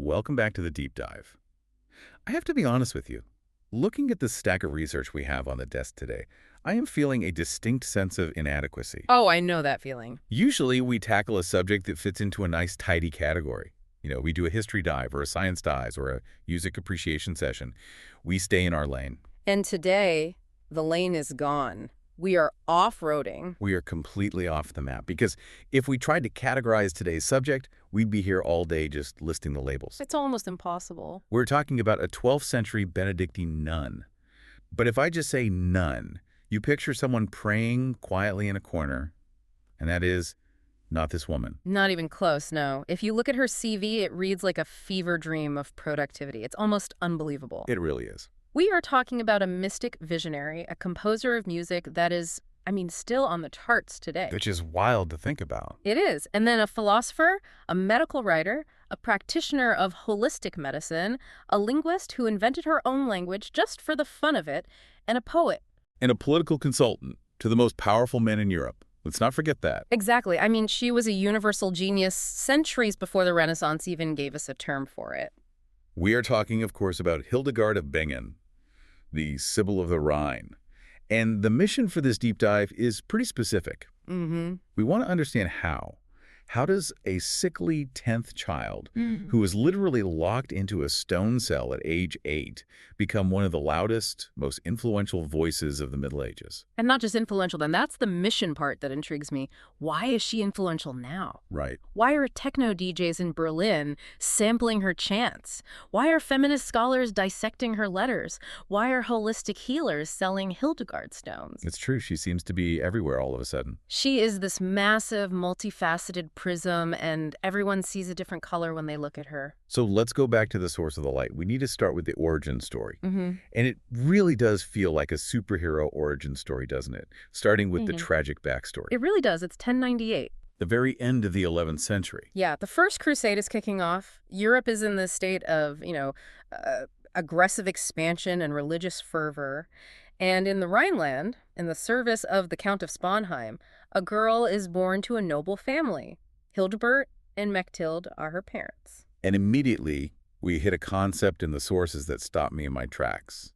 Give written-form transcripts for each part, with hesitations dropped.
Welcome back to the deep dive. I have to be honest with you. Looking at the stack of research we have on the desk today, I am feeling a distinct sense of inadequacy. Oh, I know that feeling. Usually, we tackle a subject that fits into a nice, tidy category. We do a history dive or a science dive or a music appreciation session. We stay in our lane. And today, the lane is gone. We are off-roading. We are completely off the map because if we tried to categorize today's subject, we'd be here all day just listing the labels. It's almost impossible. We're talking about a 12th century Benedictine nun. But if I just say nun, you picture someone praying quietly in a corner, and that is not this woman. Not even close, no. If you look at her CV, it reads like a fever dream of productivity. It's almost unbelievable. It really is. We are talking about a mystic visionary, a composer of music that is, still on the charts today. Which is wild to think about. It is. And then a philosopher, a medical writer, a practitioner of holistic medicine, a linguist who invented her own language just for the fun of it, and a poet. And a political consultant to the most powerful men in Europe. Let's not forget that. Exactly. She was a universal genius centuries before the Renaissance even gave us a term for it. We are talking, of course, about Hildegard of Bingen, the Sibyl of the Rhine. And the mission for this deep dive is pretty specific. We want to understand how. How does a sickly 10th child, who was literally locked into a stone cell at age 8, become one of the loudest, most influential voices of the Middle Ages? And not just influential, then that's the mission part that intrigues me. Why is she influential now? Right. Why are techno DJs in Berlin sampling her chants? Why are feminist scholars dissecting her letters? Why are holistic healers selling Hildegard stones? It's true. She seems to be everywhere all of a sudden. She is this massive, multifaceted prism, and everyone sees a different color when they look at her. So let's go back to the source of the light. We need to start with the origin story. And it really does feel like a superhero origin story, doesn't it? Starting with the tragic backstory. It really does. It's 1098. The very end of the 11th century. Yeah, the First Crusade is kicking off. Europe is in this state of, aggressive expansion and religious fervor. And in the Rhineland, in the service of the Count of Sponheim, a girl is born to a noble family. Hildebert and Mechthild are her parents. And immediately, we hit a concept in the sources that stopped me in my tracks.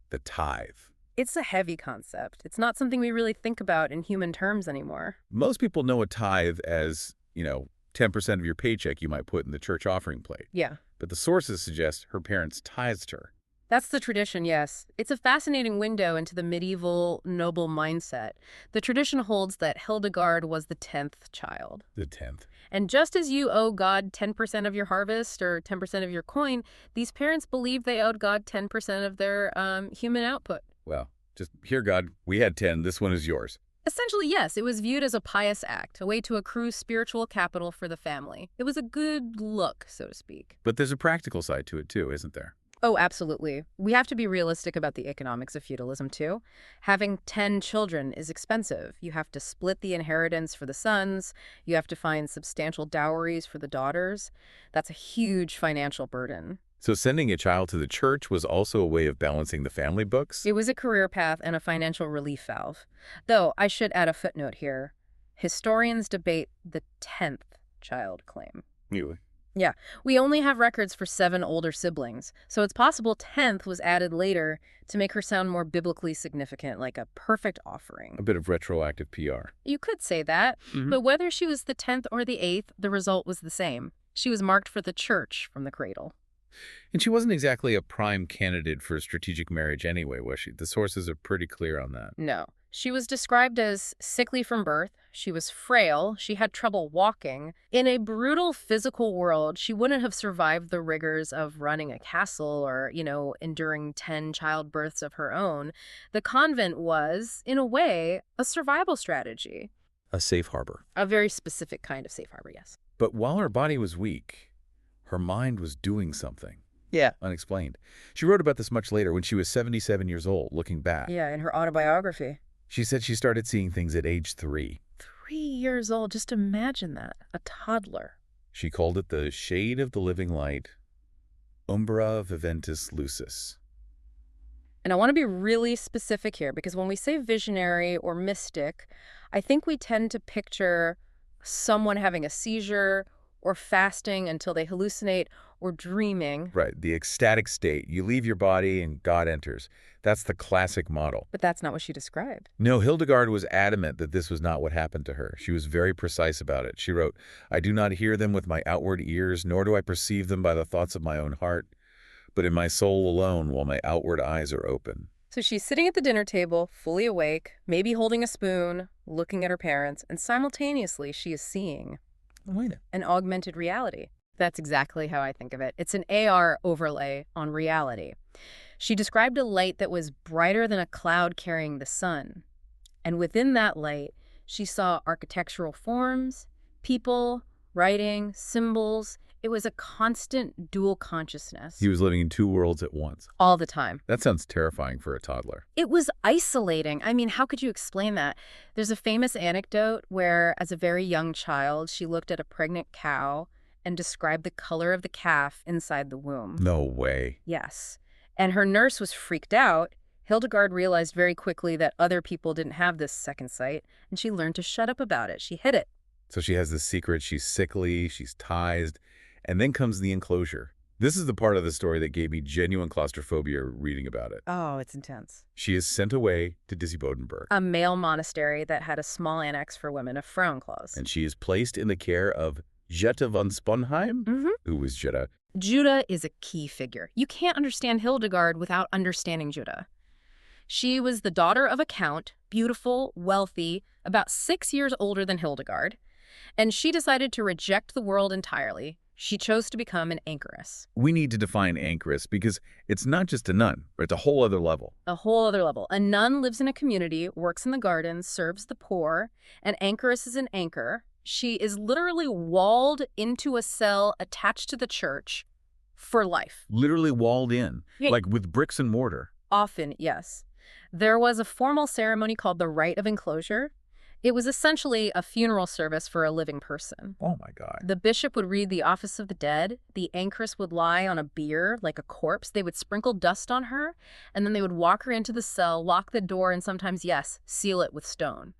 The tithe. It's a heavy concept. It's not something we really think about in human terms anymore. Most people know a tithe as, 10% of your paycheck you might put in the church offering plate. Yeah. But the sources suggest her parents tithed her. That's the tradition, yes. It's a fascinating window into the medieval noble mindset. The tradition holds that Hildegard was the 10th child. The 10th. And just as you owe God 10% of your harvest or 10% of your coin, these parents believed they owed God 10% of their human output. Well, just here, God, we had 10. This one is yours. Essentially, yes. It was viewed as a pious act, a way to accrue spiritual capital for the family. It was a good look, so to speak. But there's a practical side to it, too, isn't there? Oh, absolutely. We have to be realistic about the economics of feudalism, too. Having 10 children is expensive. You have to split the inheritance for the sons. You have to find substantial dowries for the daughters. That's a huge financial burden. So sending a child to the church was also a way of balancing the family books? It was a career path and a financial relief valve. Though, I should add a footnote here. Historians debate the 10th child claim. Really? Yeah, we only have records for 7 older siblings, so it's possible 10th was added later to make her sound more biblically significant, like a perfect offering. A bit of retroactive PR. You could say that, but whether she was the 10th or the 8th, the result was the same. She was marked for the church from the cradle. And she wasn't exactly a prime candidate for a strategic marriage anyway, was she? The sources are pretty clear on that. No. She was described as sickly from birth. She was frail. She had trouble walking. In a brutal physical world, she wouldn't have survived the rigors of running a castle or, enduring 10 childbirths of her own. The convent was, in a way, a survival strategy. A safe harbor. A very specific kind of safe harbor, yes. But while her body was weak, her mind was doing something. Yeah. Unexplained. She wrote about this much later when she was 77 years old, looking back. Yeah, in her autobiography. She said she started seeing things at age 3. 3 years old, just imagine that. A toddler. She called it the shade of the living light, umbra viventis lucis. And I want to be really specific here, because when we say visionary or mystic, I think we tend to picture someone having a seizure or fasting until they hallucinate, or dreaming. Right, the ecstatic state. You leave your body and God enters. That's the classic model. But that's not what she described. No, Hildegard was adamant that this was not what happened to her. She was very precise about it. She wrote, "I do not hear them with my outward ears, nor do I perceive them by the thoughts of my own heart, but in my soul alone while my outward eyes are open." So she's sitting at the dinner table, fully awake, maybe holding a spoon, looking at her parents, and simultaneously she is seeing an augmented reality. That's exactly how I think of it. It's an AR overlay on reality. She described a light that was brighter than a cloud carrying the sun. And within that light, she saw architectural forms, people, writing, symbols. It was a constant dual consciousness. He was living in two worlds at once. All the time. That sounds terrifying for a toddler. It was isolating. I mean, how could you explain that? There's a famous anecdote where, as a very young child, she looked at a pregnant cow and described the color of the calf inside the womb. No way. Yes. And her nurse was freaked out. Hildegard realized very quickly that other people didn't have this second sight, and she learned to shut up about it. She hid it. So she has this secret. She's sickly, she's tithed, and then comes the enclosure. This is the part of the story that gave me genuine claustrophobia reading about it. Oh, it's intense. She is sent away to Bodenberg, A male monastery that had a small annex for women of Frauenklos. and she is placed in the care of Jutta von Sponheim. Who was Jutta? Jutta is a key figure. You can't understand Hildegard without understanding Jutta. She was the daughter of a count, beautiful, wealthy, about 6 years older than Hildegard, and she decided to reject the world entirely. She chose to become an anchoress. We need to define anchoress because it's not just a nun, but it's a whole other level. A whole other level. A nun lives in a community, works in the gardens, serves the poor. An anchoress is an anchor. She is literally walled into a cell attached to the church for life. Literally walled in, Yeah. like with bricks and mortar. Often, yes. There was a formal ceremony called the rite of enclosure. It was essentially a funeral service for a living person. Oh my God. The bishop would read the office of the dead. The anchoress would lie on a bier like a corpse. They would sprinkle dust on her, and then they would walk her into the cell, lock the door, and sometimes, yes, seal it with stone.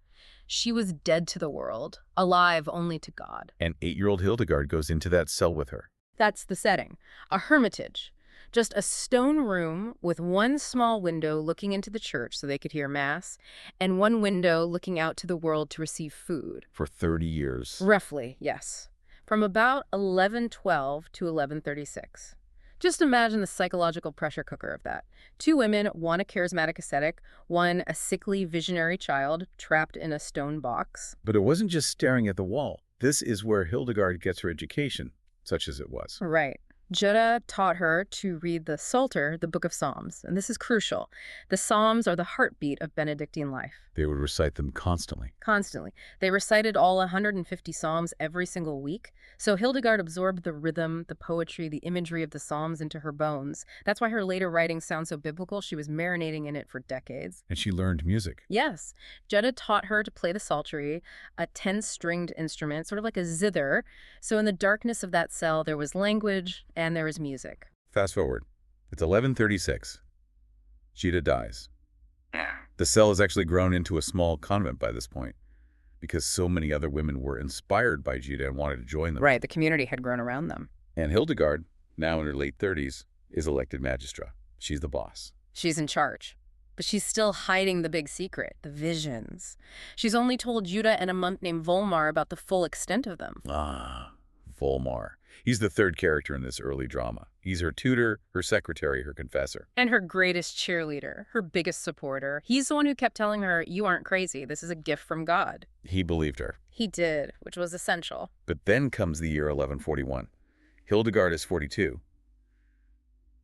She was dead to the world, alive only to God. And 8-year-old Hildegard goes into that cell with her. That's the setting. A hermitage. Just a stone room with one small window looking into the church so they could hear Mass, and one window looking out to the world to receive food. For 30 years. Roughly, yes. From about 1112 to 1136. Just imagine the psychological pressure cooker of that. 2 women, one a charismatic ascetic, one a sickly visionary child trapped in a stone box. But it wasn't just staring at the wall. This is where Hildegard gets her education, such as it was. Right. Jutta taught her to read the Psalter, the Book of Psalms, and this is crucial. The Psalms are the heartbeat of Benedictine life. They would recite them constantly. Constantly. They recited all 150 Psalms every single week, so Hildegard absorbed the rhythm, the poetry, the imagery of the Psalms into her bones. That's why her later writings sound so biblical. She was marinating in it for decades. And she learned music. Yes. Jutta taught her to play the psaltery, a 10-stringed instrument, sort of like a zither. So in the darkness of that cell, there was language and there was music. Fast forward. It's 1136. Jutta dies. The cell has actually grown into a small convent by this point because so many other women were inspired by Jutta and wanted to join them. Right, the community had grown around them. And Hildegard, now in her late 30s, is elected magistra. She's the boss. She's in charge. But she's still hiding the big secret, the visions. She's only told Jutta and a monk named Volmar about the full extent of them. Ah, Volmar. He's the third character in this early drama. He's her tutor, her secretary, her confessor. And her greatest cheerleader, her biggest supporter. He's the one who kept telling her, you aren't crazy. This is a gift from God. He believed her. He did, which was essential. But then comes the year 1141. Hildegard is 42.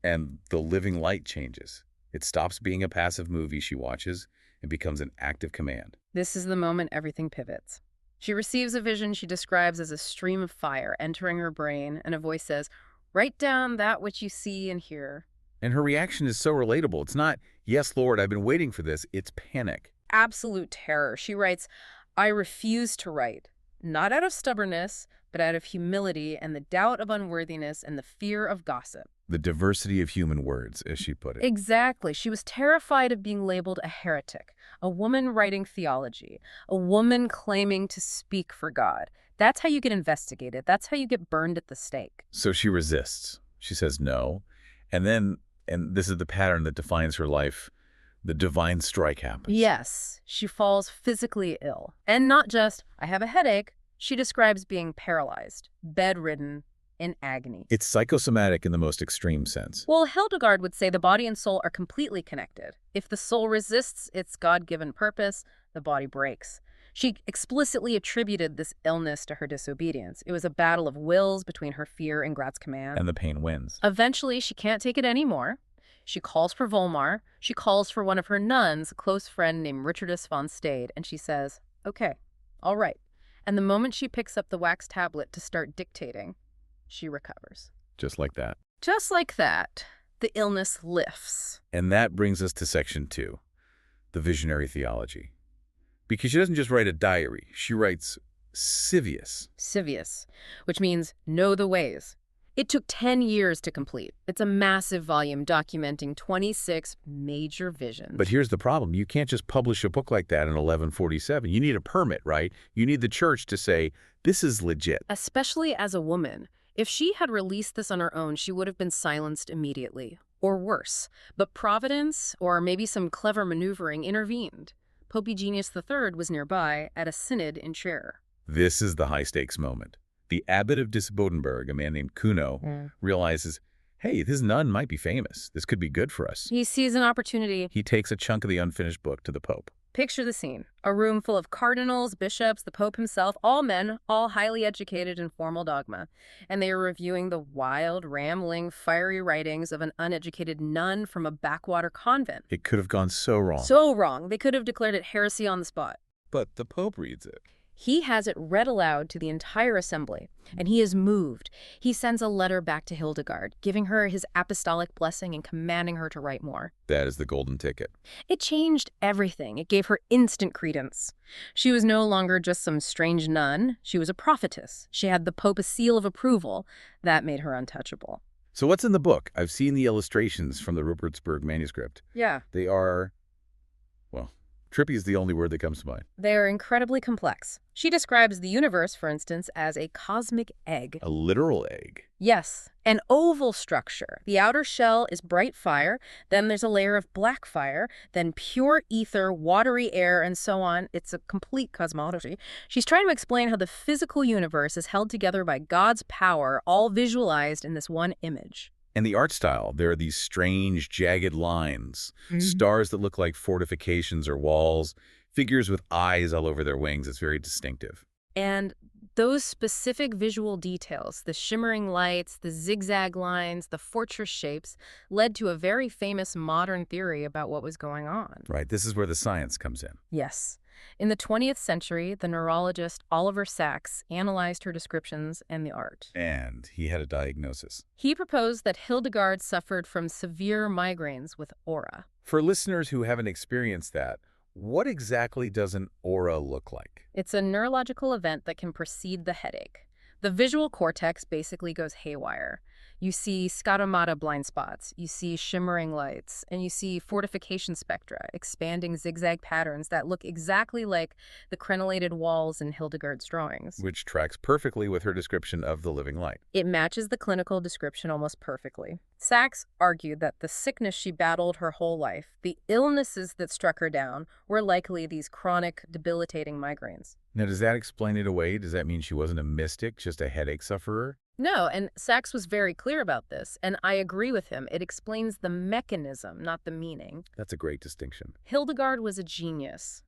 And the living light changes. It stops being a passive movie she watches and becomes an active command. This is the moment everything pivots. She receives a vision she describes as a stream of fire entering her brain, and a voice says, write down that which you see and hear. And her reaction is so relatable. It's not, yes, Lord, I've been waiting for this. It's panic. Absolute terror. She writes, I refuse to write, not out of stubbornness, but out of humility and the doubt of unworthiness and the fear of gossip. The diversity of human words, as she put it. Exactly. She was terrified of being labeled a heretic, a woman writing theology, a woman claiming to speak for God. That's how you get investigated. That's how you get burned at the stake. So she resists. She says no. And then, and this is the pattern that defines her life, the divine strike happens. Yes, she falls physically ill. And not just, I have a headache. She describes being paralyzed, bedridden, in agony. It's psychosomatic in the most extreme sense. Well, Hildegard would say the body and soul are completely connected. If the soul resists its God-given purpose, the body breaks. She explicitly attributed this illness to her disobedience. It was a battle of wills between her fear and God's command. And the pain wins. Eventually, she can't take it anymore. She calls for Volmar. She calls for one of her nuns, a close friend named Richardus von Stade, and she says, okay, all right. And the moment she picks up the wax tablet to start dictating, she recovers. Just like that. Just like that, the illness lifts. And that brings us to section 2, the visionary theology. Because she doesn't just write a diary, she writes Scivias. Scivias, which means know the ways. It took 10 years to complete. It's a massive volume documenting 26 major visions. But here's the problem. You can't just publish a book like that in 1147. You need a permit, right? You need the church to say, this is legit. Especially as a woman. If she had released this on her own, she would have been silenced immediately. Or worse. But Providence, or maybe some clever maneuvering, intervened. Pope Eugenius III was nearby at a synod in Trier. This is the high-stakes moment. The abbot of Disibodenberg, a man named Kuno, realizes, hey, this nun might be famous. This could be good for us. He sees an opportunity. He takes a chunk of the unfinished book to the Pope. Picture the scene. A room full of cardinals, bishops, the Pope himself, all men, all highly educated in formal dogma. And they are reviewing the wild, rambling, fiery writings of an uneducated nun from a backwater convent. It could have gone so wrong. So wrong. They could have declared it heresy on the spot. But the Pope reads it. He has it read aloud to the entire assembly, and he is moved. He sends a letter back to Hildegard, giving her his apostolic blessing and commanding her to write more. That is the golden ticket. It changed everything. It gave her instant credence. She was no longer just some strange nun. She was a prophetess. She had the Pope's seal of approval. That made her untouchable. So what's in the book? I've seen the illustrations from the Rupertsberg manuscript. Yeah. They are, well, trippy is the only word that comes to mind. They are incredibly complex. She describes the universe, for instance, as a cosmic egg. A literal egg. Yes, an oval structure. The outer shell is bright fire, then there's a layer of black fire, then pure ether, watery air, and so on. It's a complete cosmology. She's trying to explain how the physical universe is held together by God's power, all visualized in this one image. And the art style, there are these strange, jagged lines, stars that look like fortifications or walls, figures with eyes all over their wings. It's very distinctive. And those specific visual details, the shimmering lights, the zigzag lines, the fortress shapes, led to a very famous modern theory about what was going on. Right, this is where the science comes in. Yes. In the 20th century, the neurologist Oliver Sacks analyzed her descriptions and the art. And he had a diagnosis. He proposed that Hildegard suffered from severe migraines with aura. For listeners who haven't experienced that, what exactly does an aura look like? It's a neurological event that can precede the headache. The visual cortex basically goes haywire. You see scatomata blind spots, you see shimmering lights, and you see fortification spectra, expanding zigzag patterns that look exactly like the crenellated walls in Hildegard's drawings. Which tracks perfectly with her description of the living light. It matches the clinical description almost perfectly. Sacks argued that the sickness she battled her whole life, the illnesses that struck her down, were likely these chronic, debilitating migraines. Now, does that explain it away? Does that mean she wasn't a mystic, just a headache sufferer? No, and Sacks was very clear about this, and I agree with him. It explains the mechanism, not the meaning. That's a great distinction. Hildegard was a genius.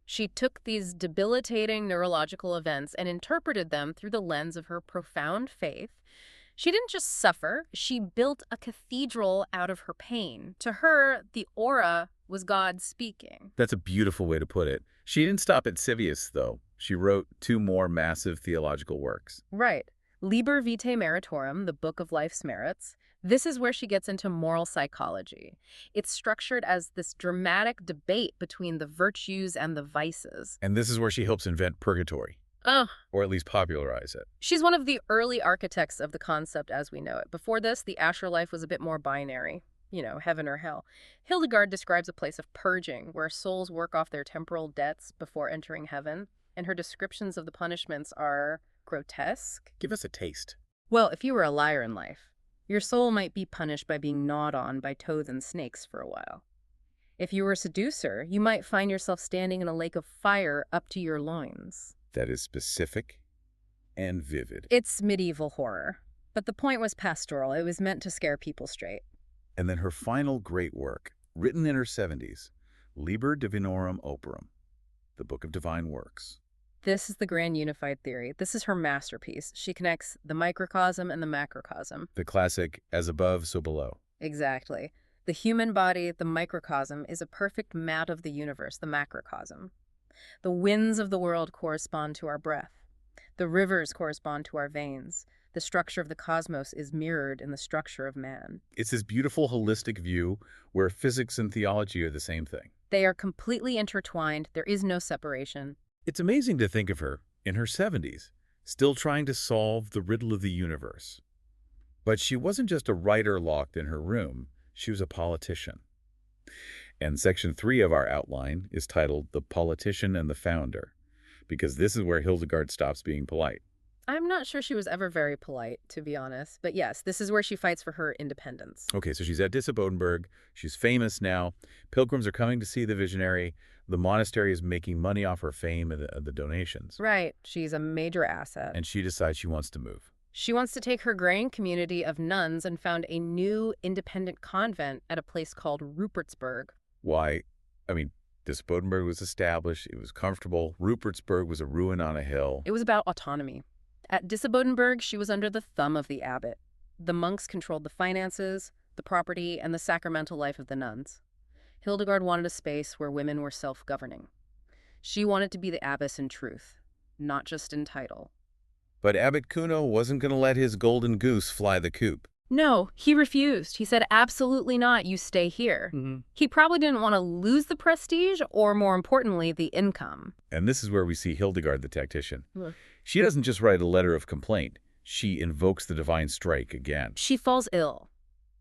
She took these debilitating neurological events and interpreted them through the lens of her profound faith. She didn't just suffer, she built a cathedral out of her pain. To her, the aura was God speaking. That's a beautiful way to put it. She didn't stop at Scivias, though. She wrote 2 more massive theological works. Right. Liber Vitae Meritorum, the Book of Life's Merits. This is where she gets into moral psychology. It's structured as this dramatic debate between the virtues and the vices. And this is where she helps invent purgatory. Or at least popularize it. She's one of the early architects of the concept as we know it. Before this, the afterlife was a bit more binary. You know, heaven or hell. Hildegard describes a place of purging, where souls work off their temporal debts before entering heaven. And her descriptions of the punishments are grotesque. Give us a taste. Well, if you were a liar in life, Your soul might be punished by being gnawed on by toads and snakes for a while. If you were a seducer, you might find yourself standing in a lake of fire up to your loins. That is specific and vivid. It's medieval horror. But the point was pastoral. It was meant to scare people straight. And then her final great work, written in her 70s, Liber Divinorum Operum, the Book of Divine Works. This is the grand unified theory. This is her masterpiece. She connects the microcosm and the macrocosm. The classic, as above, so below. Exactly. The human body, the microcosm, is a perfect mat of the universe, the macrocosm. The winds of the world correspond to our breath. The rivers correspond to our veins. The structure of the cosmos is mirrored in the structure of man. It's this beautiful holistic view where physics and theology are the same thing. They are completely intertwined. There is no separation. It's amazing to think of her, in her 70s, still trying to solve the riddle of the universe. But she wasn't just a writer locked in her room, she was a politician. And section 3 of our outline is titled The Politician and the Founder, because this is where Hildegard stops being polite. I'm not sure she was ever very polite, to be honest. But yes, this is where she fights for her independence. Okay, so she's at Disibodenberg. She's famous now. Pilgrims are coming to see the visionary. The monastery is making money off her fame and the donations. Right. She's a major asset. And she decides she wants to move. She wants to take her growing community of nuns and found a new independent convent at a place called Rupertsberg. Why? Disibodenberg was established. It was comfortable. Rupertsberg was a ruin on a hill. It was about autonomy. At Disibodenberg, she was under the thumb of the abbot. The monks controlled the finances, the property, and the sacramental life of the nuns. Hildegard wanted a space where women were self-governing. She wanted to be the abbess in truth, not just in title. But Abbot Kuno wasn't going to let his golden goose fly the coop. No, he refused. He said, absolutely not, you stay here. He probably didn't want to lose the prestige or, more importantly, the income. And this is where we see Hildegard the tactician. She doesn't just write a letter of complaint. She invokes the divine strike again. She falls ill.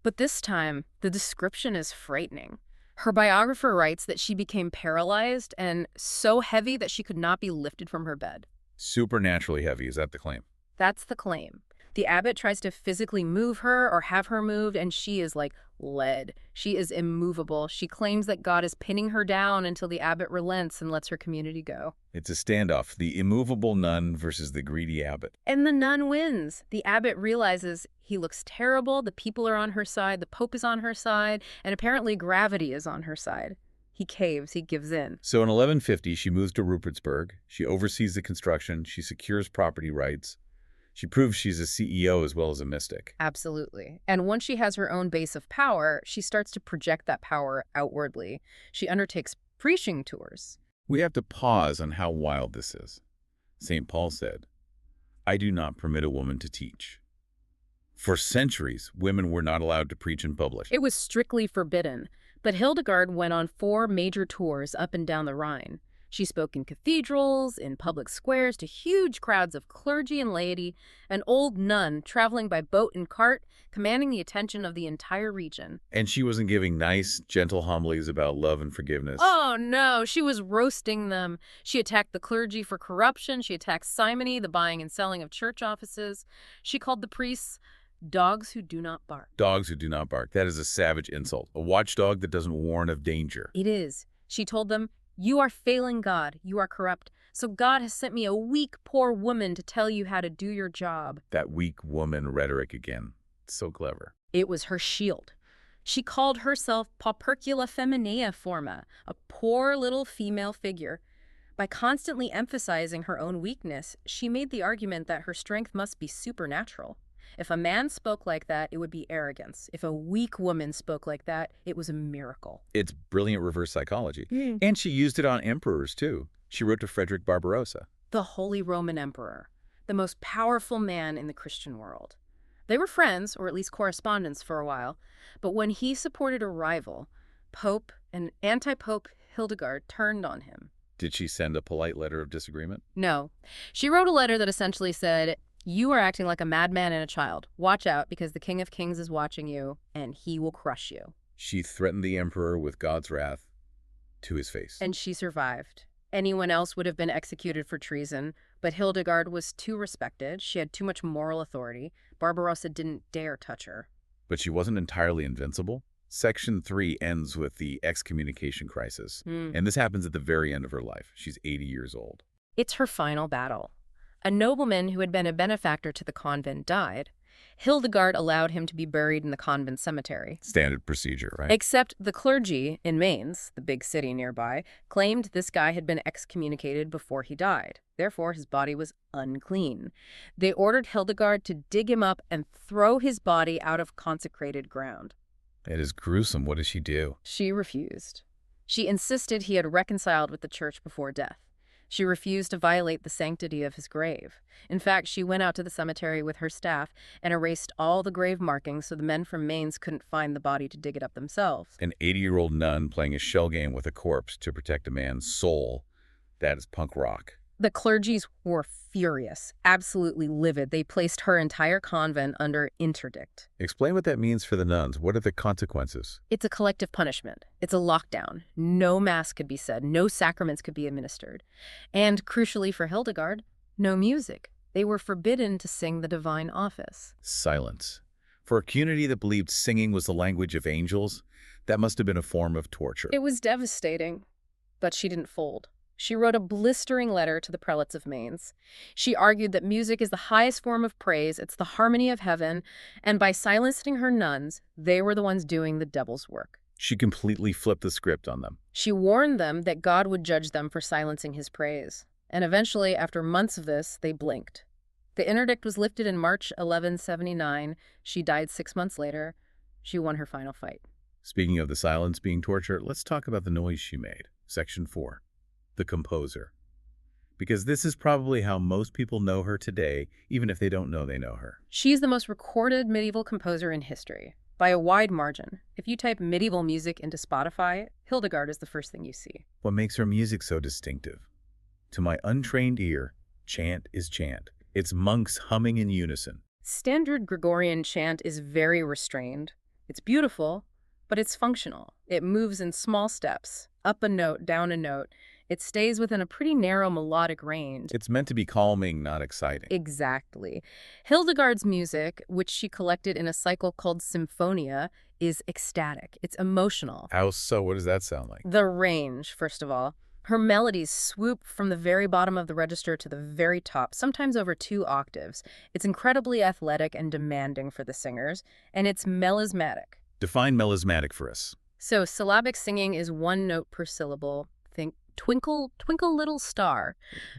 But this time, the description is frightening. Her biographer writes that she became paralyzed and so heavy that she could not be lifted from her bed. Supernaturally heavy, is that the claim? That's the claim. The abbot tries to physically move her or have her moved, and she is like lead. She is immovable. She claims that God is pinning her down until the abbot relents and lets her community go. It's a standoff, the immovable nun versus the greedy abbot. And the nun wins. The abbot realizes he looks terrible, the people are on her side, the Pope is on her side, and apparently gravity is on her side. He caves, he gives in. So in 1150, she moves to Rupertsberg. She oversees the construction. She secures property rights. She proves she's a CEO as well as a mystic. Absolutely. And once she has her own base of power, she starts to project that power outwardly. She undertakes preaching tours. We have to pause on how wild this is. St. Paul said, "I do not permit a woman to teach." For centuries, women were not allowed to preach in public. It was strictly forbidden. But Hildegard went on 4 major tours up and down the Rhine. She spoke in cathedrals, in public squares, to huge crowds of clergy and laity, an old nun traveling by boat and cart, commanding the attention of the entire region. And she wasn't giving nice, gentle homilies about love and forgiveness. Oh, no, she was roasting them. She attacked the clergy for corruption. She attacked simony, the buying and selling of church offices. She called the priests dogs who do not bark. Dogs who do not bark. That is a savage insult. A watchdog that doesn't warn of danger. It is. She told them, "You are failing God. You are corrupt. So God has sent me a weak, poor woman to tell you how to do your job." That weak woman rhetoric again. So clever. It was her shield. She called herself paupercula feminea forma, a poor little female figure. By constantly emphasizing her own weakness, she made the argument that her strength must be supernatural. If a man spoke like that, it would be arrogance. If a weak woman spoke like that, it was a miracle. It's brilliant reverse psychology. And she used it on emperors, too. She wrote to Frederick Barbarossa. The Holy Roman Emperor, the most powerful man in the Christian world. They were friends, or at least correspondents for a while, but when he supported a rival, Pope and anti-Pope Hildegard turned on him. Did she send a polite letter of disagreement? No. She wrote a letter that essentially said, "You are acting like a madman and a child. Watch out, because the King of Kings is watching you, and he will crush you." She threatened the emperor with God's wrath to his face. And she survived. Anyone else would have been executed for treason, but Hildegard was too respected. She had too much moral authority. Barbarossa didn't dare touch her. But she wasn't entirely invincible. Section 3 ends with the excommunication crisis, and this happens at the very end of her life. She's 80 years old. It's her final battle. A nobleman who had been a benefactor to the convent died. Hildegard allowed him to be buried in the convent cemetery. Standard procedure, right? Except the clergy in Mainz, the big city nearby, claimed this guy had been excommunicated before he died. Therefore, his body was unclean. They ordered Hildegard to dig him up and throw his body out of consecrated ground. It is gruesome. What does she do? She refused. She insisted he had reconciled with the church before death. She refused to violate the sanctity of his grave. In fact, she went out to the cemetery with her staff and erased all the grave markings so the men from Mainz couldn't find the body to dig it up themselves. An 80-year-old nun playing a shell game with a corpse to protect a man's soul. That is punk rock. The clergies were furious, absolutely livid. They placed her entire convent under interdict. Explain what that means for the nuns. What are the consequences? It's a collective punishment. It's a lockdown. No mass could be said. No sacraments could be administered. And crucially for Hildegard, no music. They were forbidden to sing the divine office. Silence. For a community that believed singing was the language of angels, that must have been a form of torture. It was devastating, but she didn't fold. She wrote a blistering letter to the prelates of Mainz. She argued that music is the highest form of praise, it's the harmony of heaven, and by silencing her nuns, they were the ones doing the devil's work. She completely flipped the script on them. She warned them that God would judge them for silencing his praise. And eventually, after months of this, they blinked. The interdict was lifted in March 1179. She died 6 months later. She won her final fight. Speaking of the silence being torture, let's talk about the noise she made. Section 4. The composer. Because this is probably how most people know her today, even if they don't know they know her. She's the most recorded medieval composer in history, by a wide margin. If you type medieval music into Spotify, Hildegard is the first thing you see. What makes her music so distinctive? To my untrained ear, chant is chant. It's monks humming in unison. Standard Gregorian chant is very restrained. It's beautiful, but it's functional. It moves in small steps, up a note, down a note. It stays within a pretty narrow melodic range. It's meant to be calming, not exciting. Exactly. Hildegard's music, which she collected in a cycle called Symphonia, is ecstatic. It's emotional. How so? What does that sound like? The range, first of all. Her melodies swoop from the very bottom of the register to the very top, sometimes over 2 octaves. It's incredibly athletic and demanding for the singers, and it's melismatic. Define melismatic for us. So syllabic singing is 1 note per syllable. Think twinkle, twinkle little star.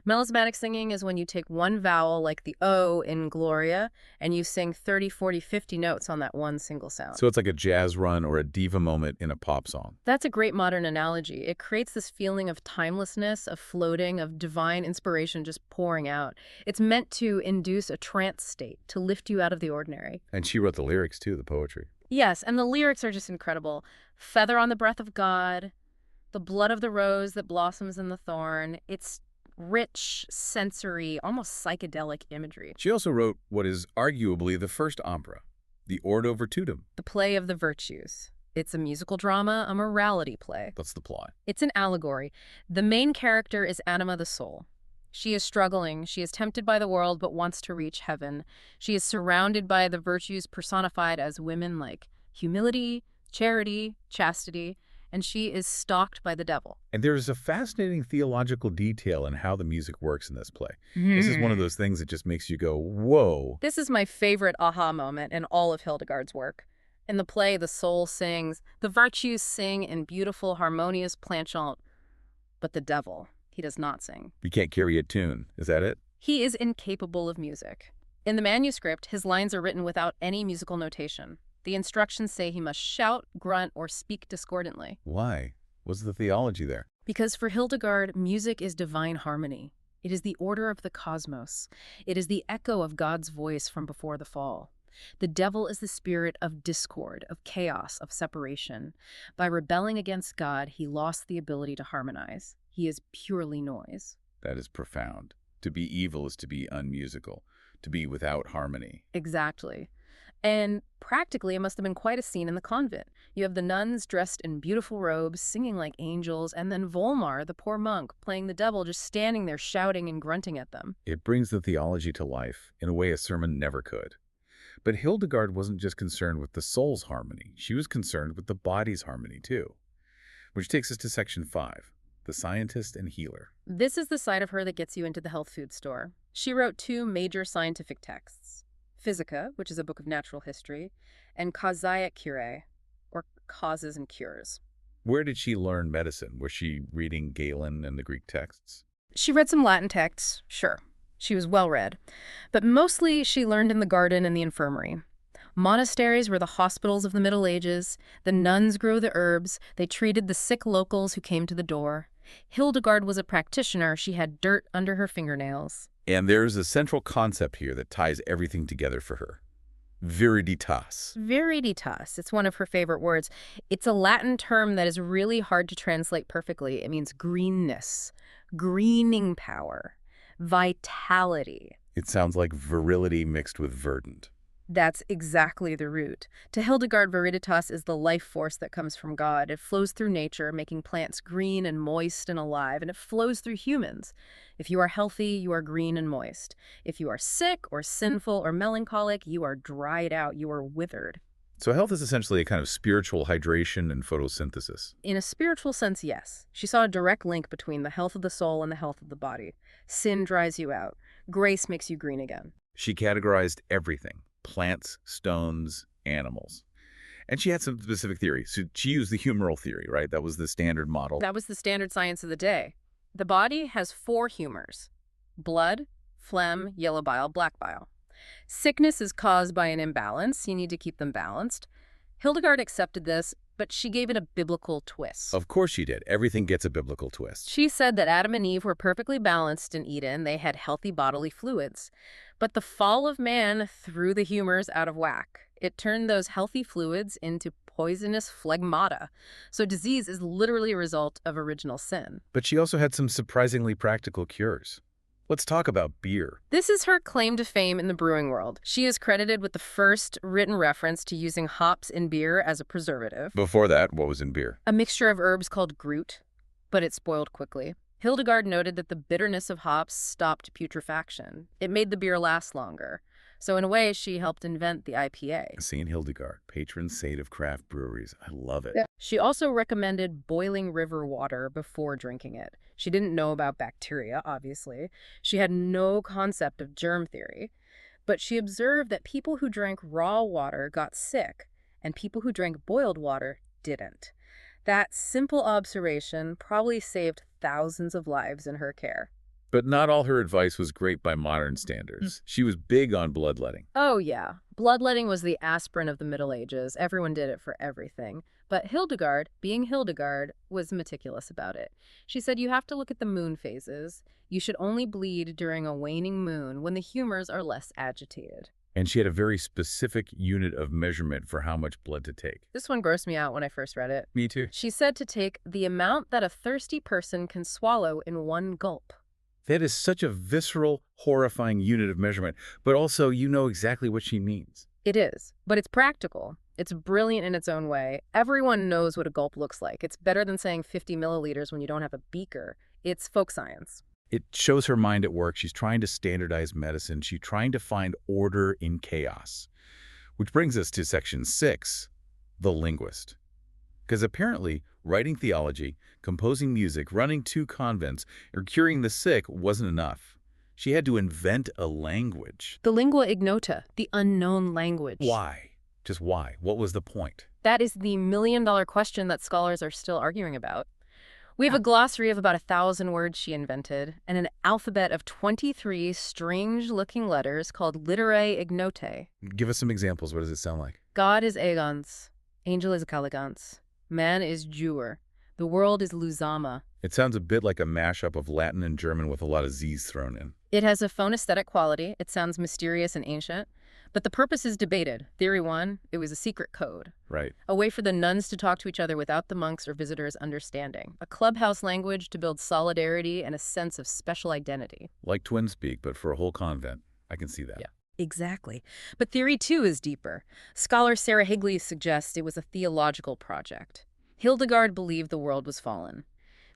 Melismatic singing is when you take 1 vowel like the O in Gloria and you sing 30, 40, 50 notes on that one single sound. So it's like a jazz run or a diva moment in a pop song. That's a great modern analogy. It creates this feeling of timelessness, of floating, of divine inspiration just pouring out. It's meant to induce a trance state, to lift you out of the ordinary. And she wrote the lyrics too, the poetry. Yes, and the lyrics are just incredible. Feather on the breath of God, the blood of the rose that blossoms in the thorn. It's rich, sensory, almost psychedelic imagery. She also wrote what is arguably the first opera, the Ordo Virtutum. The play of the virtues. It's a musical drama, a morality play. That's the plot. It's an allegory. The main character is Anima the soul. She is struggling. She is tempted by the world but wants to reach heaven. She is surrounded by the virtues personified as women like humility, charity, chastity, and she is stalked by the devil. And there is a fascinating theological detail in how the music works in this play. This is one of those things that just makes you go, whoa. This is my favorite aha moment in all of Hildegard's work. In the play, the soul sings, the virtues sing in beautiful, harmonious plainchant, but the devil, he does not sing. You can't carry a tune. Is that it? He is incapable of music. In the manuscript, his lines are written without any musical notation. The instructions say he must shout, grunt, or speak discordantly. Why? What's the theology there? Because for Hildegard, music is divine harmony. It is the order of the cosmos. It is the echo of God's voice from before the fall. The devil is the spirit of discord, of chaos, of separation. By rebelling against God, he lost the ability to harmonize. He is purely noise. That is profound. To be evil is to be unmusical, to be without harmony. Exactly. And practically, it must have been quite a scene in the convent. You have the nuns dressed in beautiful robes, singing like angels, and then Volmar, the poor monk, playing the devil, just standing there shouting and grunting at them. It brings the theology to life in a way a sermon never could. But Hildegard wasn't just concerned with the soul's harmony. She was concerned with the body's harmony, too. Which takes us to section 5, the scientist and healer. This is the side of her that gets you into the health food store. She wrote 2 major scientific texts, Physica, which is a book of natural history, and Causae Curae, or Causes and Cures. Where did she learn medicine? Was she reading Galen and the Greek texts? She read some Latin texts, sure. She was well-read. But mostly she learned in the garden and the infirmary. Monasteries were the hospitals of the Middle Ages. The nuns grew the herbs. They treated the sick locals who came to the door. Hildegard was a practitioner. She had dirt under her fingernails. And there's a central concept here that ties everything together for her. Viriditas. Viriditas. It's one of her favorite words. It's a Latin term that is really hard to translate perfectly. It means greenness, greening power, vitality. It sounds like virility mixed with verdant. That's exactly the root. To Hildegard, viriditas is the life force that comes from God. It flows through nature, making plants green and moist and alive, and it flows through humans. If you are healthy, you are green and moist. If you are sick or sinful or melancholic, you are dried out, you are withered. So health is essentially a kind of spiritual hydration and photosynthesis. In a spiritual sense, yes. She saw a direct link between the health of the soul and the health of the body. Sin dries you out. Grace makes you green again. She categorized everything. Plants, stones, animals. And she had some specific theories. So she used the humoral theory, right? That was the standard model. That was the standard science of the day. The body has 4 humors: blood, phlegm, yellow bile, black bile. Sickness is caused by an imbalance. You need to keep them balanced. Hildegard accepted this, but she gave it a biblical twist. Of course she did. Everything gets a biblical twist. She said that Adam and Eve were perfectly balanced in Eden. They had healthy bodily fluids. But the fall of man threw the humors out of whack. It turned those healthy fluids into poisonous phlegmata. So disease is literally a result of original sin. But she also had some surprisingly practical cures. Let's talk about beer. This is her claim to fame in the brewing world. She is credited with the first written reference to using hops in beer as a preservative. Before that, what was in beer? A mixture of herbs called grut, but it spoiled quickly. Hildegard noted that the bitterness of hops stopped putrefaction. It made the beer last longer. So in a way, she helped invent the IPA. St. Hildegard, patron saint of craft breweries. I love it. Yeah. She also recommended boiling river water before drinking it. She didn't know about bacteria, obviously. She had no concept of germ theory. But she observed that people who drank raw water got sick, and people who drank boiled water didn't. That simple observation probably saved thousands of lives in her care. But not all her advice was great by modern standards. She was big on bloodletting. Oh, yeah. Bloodletting was the aspirin of the Middle Ages. Everyone did it for everything. But Hildegard, being Hildegard, was meticulous about it. She said you have to look at the moon phases. You should only bleed during a waning moon when the humors are less agitated. And she had a very specific unit of measurement for how much blood to take. This one grossed me out when I first read it. Me too. She said to take the amount that a thirsty person can swallow in one gulp. That is such a visceral, horrifying unit of measurement, but also you know exactly what she means. It is, but it's practical. It's brilliant in its own way. Everyone knows what a gulp looks like. It's better than saying 50 milliliters when you don't have a beaker. It's folk science. It shows her mind at work. She's trying to standardize medicine. She's trying to find order in chaos. Which brings us to section 6, the linguist. Because apparently, writing theology, composing music, running 2 convents, or curing the sick wasn't enough. She had to invent a language. The lingua ignota, the unknown language. Why? Just why? What was the point? That is the million-dollar question that scholars are still arguing about. We have a glossary of about 1,000 words she invented, and an alphabet of 23 strange-looking letters called literae ignotae. Give us some examples. What does it sound like? God is agons. Angel is caligans. Man is Jewer. The world is Luzama. It sounds a bit like a mashup of Latin and German with a lot of Z's thrown in. It has a phonesthetic quality. It sounds mysterious and ancient. But the purpose is debated. Theory 1, it was a secret code. Right. A way for the nuns to talk to each other without the monks or visitors understanding. A clubhouse language to build solidarity and a sense of special identity. Like twin speak, but for a whole convent. I can see that. Yeah. Exactly. But theory 2 is deeper. Scholar Sarah Higley suggests it was a theological project. Hildegard believed the world was fallen.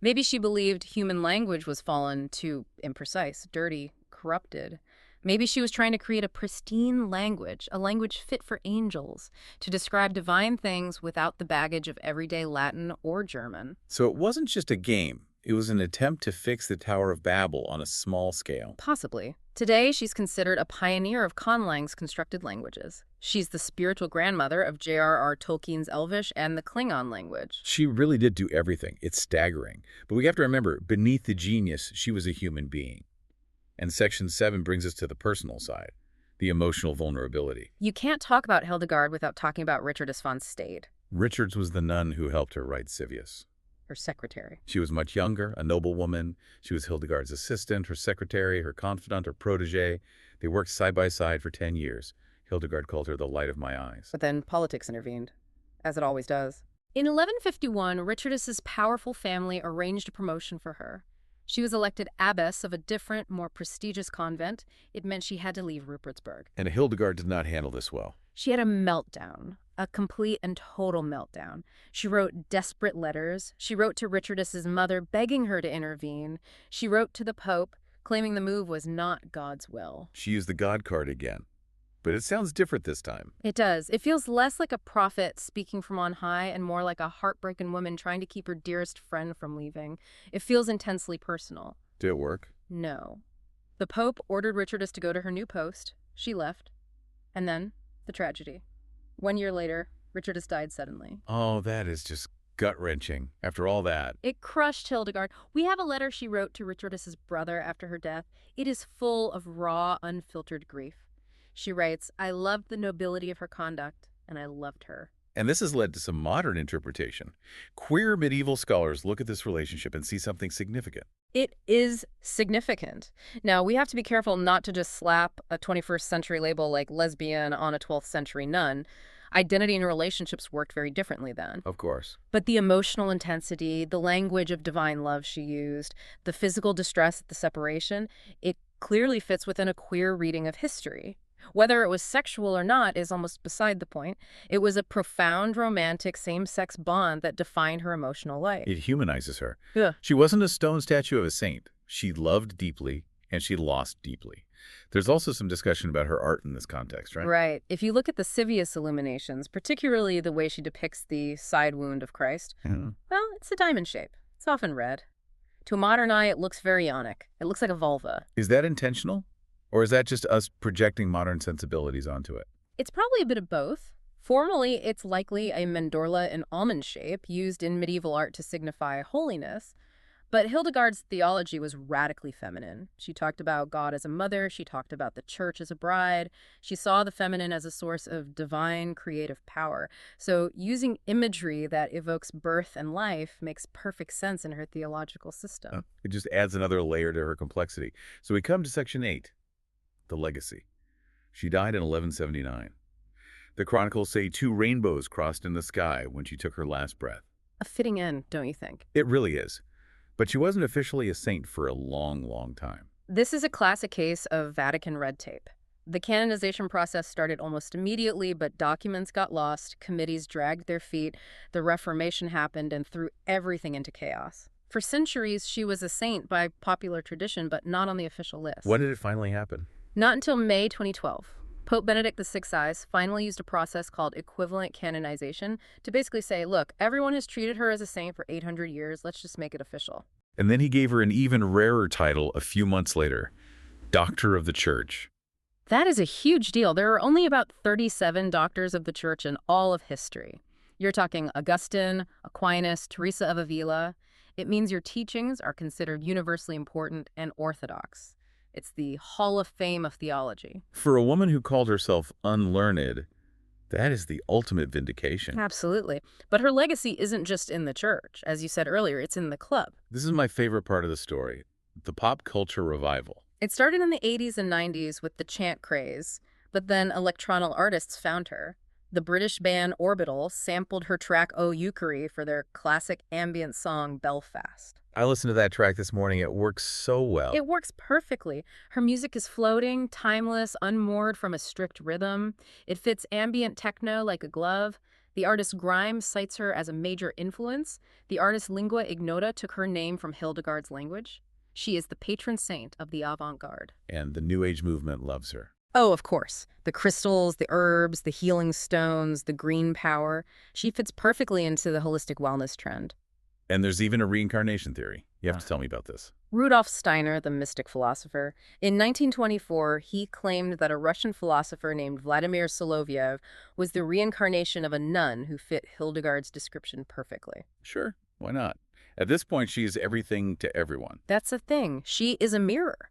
Maybe she believed human language was fallen, too imprecise, dirty, corrupted. Maybe she was trying to create a pristine language, a language fit for angels, to describe divine things without the baggage of everyday Latin or German. So it wasn't just a game. It was an attempt to fix the Tower of Babel on a small scale. Possibly. Today, she's considered a pioneer of conlang's constructed languages. She's the spiritual grandmother of J.R.R. Tolkien's Elvish and the Klingon language. She really did do everything. It's staggering. But we have to remember, beneath the genius, she was a human being. And Section 7 brings us to the personal side, the emotional vulnerability. You can't talk about Hildegard without talking about Richardis von Stade, Richards was the nun who helped her write Scivias. her secretary. She was much younger, a noblewoman. She was Hildegard's assistant, her secretary, her confidant, her protege. They worked side by side for 10 years. Hildegard called her the light of my eyes. But then politics intervened, as it always does. In 1151, Richardis's powerful family arranged a promotion for her. She was elected abbess of a different, more prestigious convent. It meant she had to leave Rupertsberg. And Hildegard did not handle this well. She had a meltdown, a complete and total meltdown. She wrote desperate letters. She wrote to Richardis's mother begging her to intervene. She wrote to the Pope claiming the move was not God's will. She used the God card again. But it sounds different this time. It does. It feels less like a prophet speaking from on high and more like a heartbroken woman trying to keep her dearest friend from leaving. It feels intensely personal. Did it work? No. The Pope ordered Richardis to go to her new post. She left. And then, the tragedy. 1 year later, Richardis died suddenly. Oh, that is just gut-wrenching. After all that. It crushed Hildegard. We have a letter she wrote to Richardis's brother after her death. It is full of raw, unfiltered grief. She writes, "I loved the nobility of her conduct, and I loved her." And this has led to some modern interpretation. Queer medieval scholars look at this relationship and see something significant. It is significant. Now, we have to be careful not to just slap a 21st century label like lesbian on a 12th century nun. Identity and relationships worked very differently then. Of course. But the emotional intensity, the language of divine love she used, the physical distress at the separation, it clearly fits within a queer reading of history. Whether it was sexual or not is almost beside the point. It was a profound, romantic, same-sex bond that defined her emotional life. It humanizes her. Yeah. She wasn't a stone statue of a saint. She loved deeply, and she lost deeply. There's also some discussion about her art in this context, right? Right. If you look at the Scivias illuminations, particularly the way she depicts the side wound of Christ, well, it's a diamond shape. It's often red. To a modern eye, it looks very ionic. It looks like a vulva. Is that intentional? Or is that just us projecting modern sensibilities onto it? It's probably a bit of both. Formally, it's likely a mandorla in almond shape used in medieval art to signify holiness. But Hildegard's theology was radically feminine. She talked about God as a mother. She talked about the church as a bride. She saw the feminine as a source of divine creative power. So using imagery that evokes birth and life makes perfect sense in her theological system. It just adds another layer to her complexity. So we come to Section 8. The legacy. She died in 1179. The chronicles say 2 rainbows crossed in the sky when she took her last breath. A fitting end, don't you think? It really is. But she wasn't officially a saint for a long, long time. This is a classic case of Vatican red tape. The canonization process started almost immediately, but documents got lost, committees dragged their feet, the Reformation happened and threw everything into chaos. For centuries, she was a saint by popular tradition, but not on the official list. When did it finally happen? Not until May 2012. Pope Benedict XVI finally used a process called equivalent canonization to basically say, look, everyone has treated her as a saint for 800 years. Let's just make it official. And then he gave her an even rarer title a few months later, Doctor of the Church. That is a huge deal. There are only about 37 doctors of the church in all of history. You're talking Augustine, Aquinas, Teresa of Avila. It means your teachings are considered universally important and orthodox. It's the Hall of Fame of theology. For a woman who called herself unlearned, that is the ultimate vindication. Absolutely. But her legacy isn't just in the church. As you said earlier, it's in the club. This is my favorite part of the story, the pop culture revival. It started in the 80s and 90s with the chant craze, but then electronal artists found her. The British band Orbital sampled her track O Euchary for their classic ambient song Belfast. I listened to that track this morning. It works so well. It works perfectly. Her music is floating, timeless, unmoored from a strict rhythm. It fits ambient techno like a glove. The artist Grimes cites her as a major influence. The artist Lingua Ignota took her name from Hildegard's language. She is the patron saint of the avant-garde. And the New Age movement loves her. Oh, of course. The crystals, the herbs, the healing stones, the green power. She fits perfectly into the holistic wellness trend. And there's even a reincarnation theory. You have to tell me about this. Rudolf Steiner, the mystic philosopher, in 1924, he claimed that a Russian philosopher named Vladimir Soloviev was the reincarnation of a nun who fit Hildegard's description perfectly. Sure, why not? At this point, she is everything to everyone. That's the thing. She is a mirror.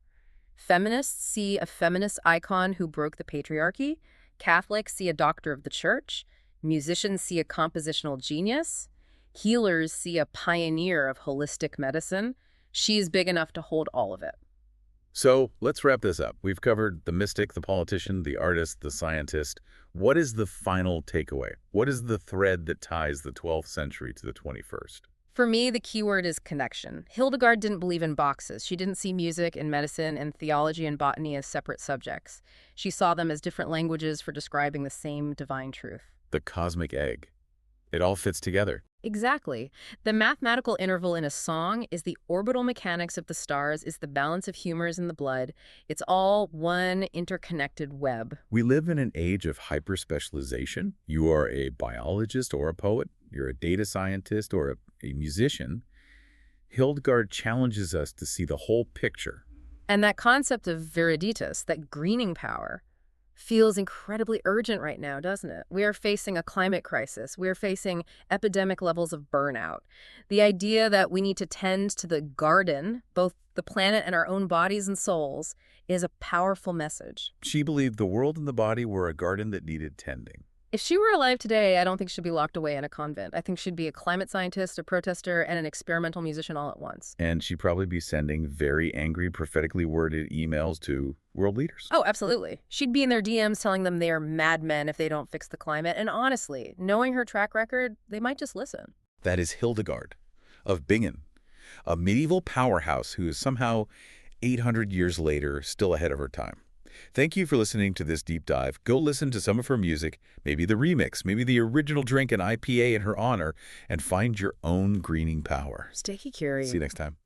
Feminists see a feminist icon who broke the patriarchy. Catholics see a doctor of the church. Musicians see a compositional genius. Healers see a pioneer of holistic medicine. She's big enough to hold all of it. So let's wrap this up. We've covered the mystic, the politician, the artist, the scientist. What is the final takeaway? What is the thread that ties the 12th century to the 21st? For me, the key word is connection. Hildegard didn't believe in boxes. She didn't see music and medicine and theology and botany as separate subjects. She saw them as different languages for describing the same divine truth. The cosmic egg. It all fits together. Exactly. The mathematical interval in a song is the orbital mechanics of the stars, is the balance of humors in the blood. It's all one interconnected web. We live in an age of hyper-specialization. You are a biologist or a poet. You're a data scientist or a musician. Hildegard challenges us to see the whole picture. And that concept of viriditas, that greening power, feels incredibly urgent right now, doesn't it? We are facing a climate crisis. We are facing epidemic levels of burnout. The idea that we need to tend to the garden, both the planet and our own bodies and souls, is a powerful message. She believed the world and the body were a garden that needed tending. If she were alive today, I don't think she'd be locked away in a convent. I think she'd be a climate scientist, a protester, and an experimental musician all at once. And she'd probably be sending very angry, prophetically worded emails to world leaders. Oh, absolutely. She'd be in their DMs telling them they are madmen if they don't fix the climate. And honestly, knowing her track record, they might just listen. That is Hildegard of Bingen, a medieval powerhouse who is somehow 800 years later still ahead of her time. Thank you for listening to this deep dive. Go listen to some of her music, maybe the remix, maybe the original drink and IPA in her honor, and find your own greening power. Stay curious. See you next time.